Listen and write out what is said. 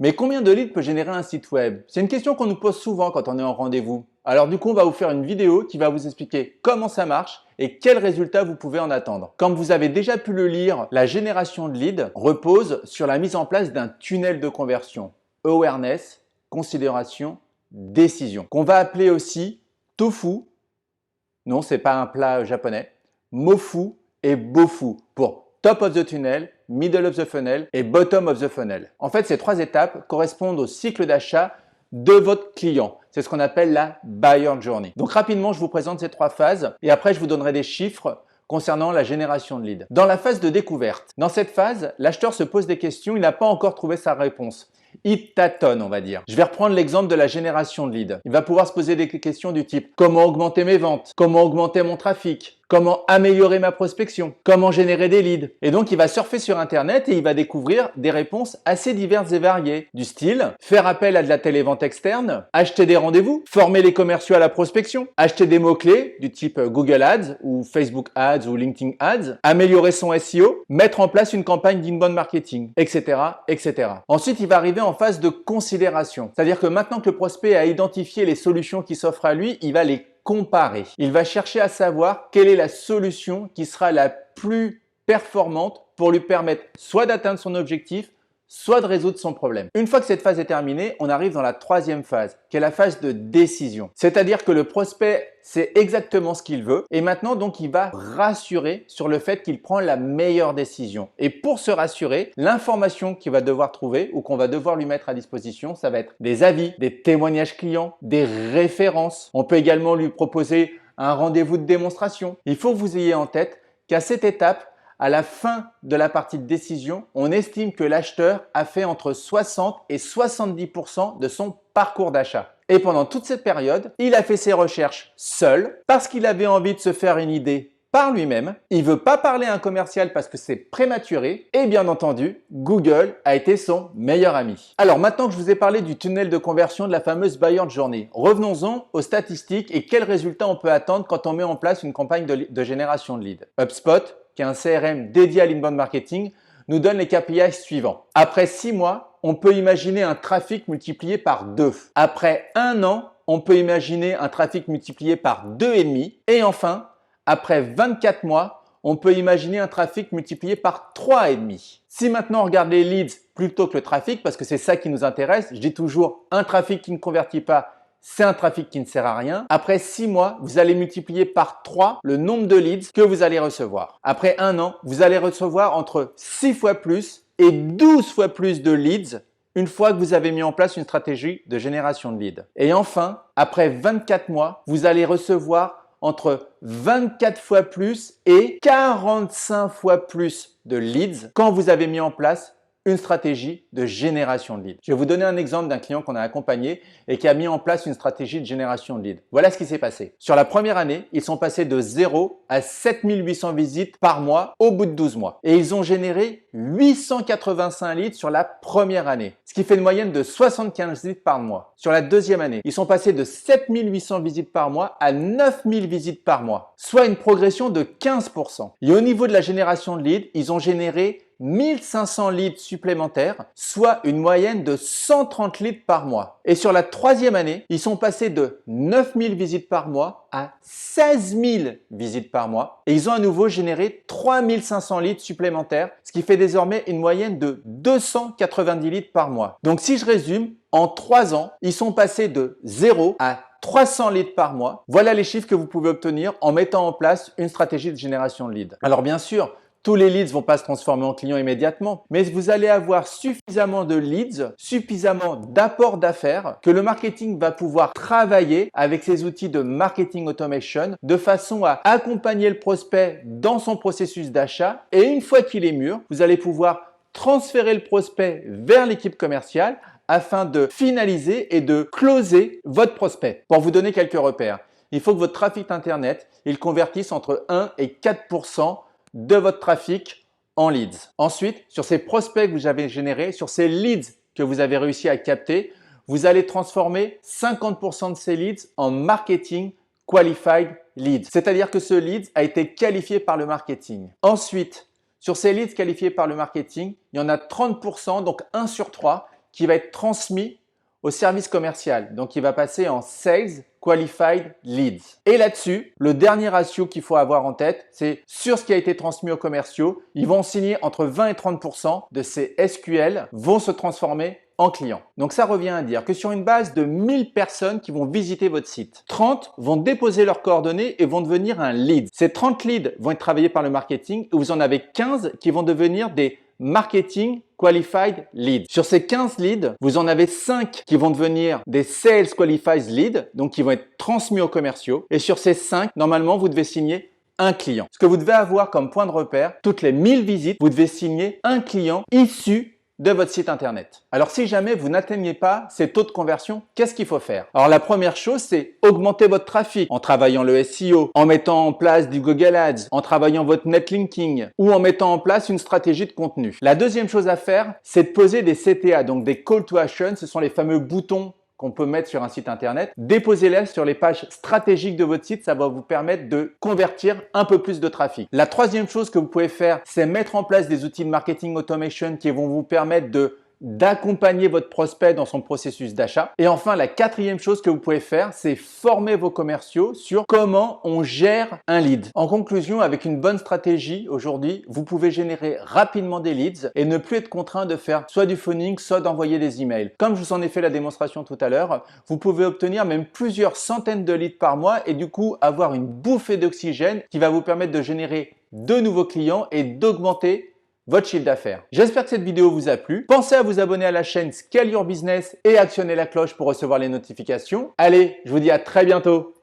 Mais combien de leads peut générer un site web? C'est une question qu'on nous pose souvent quand on est en rendez-vous. Alors du coup, on va vous faire une vidéo qui va vous expliquer comment ça marche et quels résultats vous pouvez en attendre. Comme vous avez déjà pu le lire, la génération de leads repose sur la mise en place d'un tunnel de conversion. Awareness, considération, décision. Qu'on va appeler aussi tofu. Non, c'est pas un plat japonais. Mofu et bofu pour top of the tunnel, middle of the funnel et bottom of the funnel. En fait, ces trois étapes correspondent au cycle d'achat de votre client. C'est ce qu'on appelle la buyer journey. Donc rapidement, je vous présente ces trois phases et après, je vous donnerai des chiffres concernant la génération de leads. Dans la phase de découverte, dans cette phase, l'acheteur se pose des questions, il n'a pas encore trouvé sa réponse. Il tâtonne, on va dire. Je vais reprendre l'exemple de la génération de leads. Il va pouvoir se poser des questions du type: comment augmenter mes ventes? Comment augmenter mon trafic? Comment améliorer ma prospection? Comment générer des leads? Et donc, il va surfer sur Internet et il va découvrir des réponses assez diverses et variées. Du style, faire appel à de la télévente externe, acheter des rendez-vous, former les commerciaux à la prospection, acheter des mots-clés du type Google Ads ou Facebook Ads ou LinkedIn Ads, améliorer son SEO, mettre en place une campagne d'inbound marketing, etc., etc. Ensuite, il va arriver en phase de considération. C'est-à-dire que maintenant que le prospect a identifié les solutions qui s'offrent à lui, il va les comparer. Il va chercher à savoir quelle est la solution qui sera la plus performante pour lui permettre soit d'atteindre son objectif, soit de résoudre son problème. Une fois que cette phase est terminée, on arrive dans la troisième phase, qui est la phase de décision. C'est-à-dire que le prospect sait exactement ce qu'il veut et maintenant donc il va rassurer sur le fait qu'il prend la meilleure décision. Et pour se rassurer, l'information qu'il va devoir trouver ou qu'on va devoir lui mettre à disposition, ça va être des avis, des témoignages clients, des références. On peut également lui proposer un rendez-vous de démonstration. Il faut que vous ayez en tête qu'à cette étape, à la fin de la partie de décision, on estime que l'acheteur a fait entre 60 et 70% de son parcours d'achat. Et pendant toute cette période, il a fait ses recherches seul parce qu'il avait envie de se faire une idée par lui-même. Il ne veut pas parler à un commercial parce que c'est prématuré. Et bien entendu, Google a été son meilleur ami. Alors maintenant que je vous ai parlé du tunnel de conversion de la fameuse buyer journey, revenons-en aux statistiques et quels résultats on peut attendre quand on met en place une campagne de génération de leads. HubSpot, qui est un CRM dédié à l'inbound marketing, nous donne les KPI suivants. Après 6 mois, on peut imaginer un trafic multiplié par 2. Après 1 an, on peut imaginer un trafic multiplié par 2,5. Et enfin, après 24 mois, on peut imaginer un trafic multiplié par 3,5. Si maintenant on regarde les leads plutôt que le trafic, parce que c'est ça qui nous intéresse, je dis toujours un trafic qui ne convertit pas, c'est un trafic qui ne sert à rien. Après 6 mois, vous allez multiplier par 3 le nombre de leads que vous allez recevoir. Après 1 an, vous allez recevoir entre 6 fois plus et 12 fois plus de leads une fois que vous avez mis en place une stratégie de génération de leads. Et enfin, après 24 mois, vous allez recevoir entre 24 fois plus et 45 fois plus de leads quand vous avez mis en place une stratégie de génération de leads. Je vais vous donner un exemple d'un client qu'on a accompagné et qui a mis en place une stratégie de génération de leads. Voilà ce qui s'est passé. Sur la première année, ils sont passés de 0 à 7800 visites par mois au bout de 12 mois. Et ils ont généré 885 leads sur la première année, ce qui fait une moyenne de 75 leads par mois. Sur la deuxième année, ils sont passés de 7800 visites par mois à 9000 visites par mois, soit une progression de 15%. Et au niveau de la génération de leads, ils ont généré 1500 leads supplémentaires, soit une moyenne de 130 leads par mois. Et sur la troisième année, ils sont passés de 9000 visites par mois à 16 000 visites par mois. Et ils ont à nouveau généré 3500 leads supplémentaires, ce qui fait désormais une moyenne de 290 leads par mois. Donc si je résume, en 3 ans, ils sont passés de 0 à 300 leads par mois. Voilà les chiffres que vous pouvez obtenir en mettant en place une stratégie de génération de leads. Alors bien sûr, tous les leads ne vont pas se transformer en clients immédiatement, mais vous allez avoir suffisamment de leads, suffisamment d'apports d'affaires que le marketing va pouvoir travailler avec ses outils de marketing automation de façon à accompagner le prospect dans son processus d'achat et une fois qu'il est mûr, vous allez pouvoir transférer le prospect vers l'équipe commerciale afin de finaliser et de closer votre prospect. Pour vous donner quelques repères, il faut que votre trafic Internet il convertisse entre 1 et 4% de votre trafic en leads. Ensuite, sur ces prospects que vous avez générés, sur ces leads que vous avez réussi à capter, vous allez transformer 50% de ces leads en marketing qualified leads. C'est-à-dire que ce lead a été qualifié par le marketing. Ensuite, sur ces leads qualifiés par le marketing, il y en a 30%, donc 1 sur 3, qui va être transmis au service commercial. Donc, il va passer en Sales Qualified Leads. Et là-dessus, le dernier ratio qu'il faut avoir en tête, c'est sur ce qui a été transmis aux commerciaux, ils vont signer entre 20 et 30% de ces SQL vont se transformer en clients. Donc ça revient à dire que sur une base de 1000 personnes qui vont visiter votre site, 30 vont déposer leurs coordonnées et vont devenir un lead. Ces 30 leads vont être travaillés par le marketing et vous en avez 15 qui vont devenir des Marketing Qualified Leads. Sur ces 15 leads, vous en avez 5 qui vont devenir des Sales Qualified Leads, donc qui vont être transmis aux commerciaux. Et sur ces 5, normalement, vous devez signer un client. Ce que vous devez avoir comme point de repère, toutes les 1000 visites, vous devez signer un client issu de votre site internet. Alors si jamais vous n'atteignez pas ces taux de conversion, qu'est-ce qu'il faut faire? Alors la première chose, c'est augmenter votre trafic en travaillant le SEO, en mettant en place du Google Ads, en travaillant votre netlinking ou en mettant en place une stratégie de contenu. La deuxième chose à faire, c'est de poser des CTA, donc des call to action, ce sont les fameux boutons qu'on peut mettre sur un site internet. Déposez-les sur les pages stratégiques de votre site, ça va vous permettre de convertir un peu plus de trafic. La troisième chose que vous pouvez faire, c'est mettre en place des outils de marketing automation qui vont vous permettre d'accompagner votre prospect dans son processus d'achat. Et enfin, la quatrième chose que vous pouvez faire, c'est former vos commerciaux sur comment on gère un lead. En conclusion, avec une bonne stratégie aujourd'hui, vous pouvez générer rapidement des leads et ne plus être contraint de faire soit du phoning, soit d'envoyer des emails. Comme je vous en ai fait la démonstration tout à l'heure, vous pouvez obtenir même plusieurs centaines de leads par mois et du coup avoir une bouffée d'oxygène qui va vous permettre de générer de nouveaux clients et d'augmenter votre chiffre d'affaires. J'espère que cette vidéo vous a plu. Pensez à vous abonner à la chaîne Scale Your Business et actionner la cloche pour recevoir les notifications. Allez, je vous dis à très bientôt.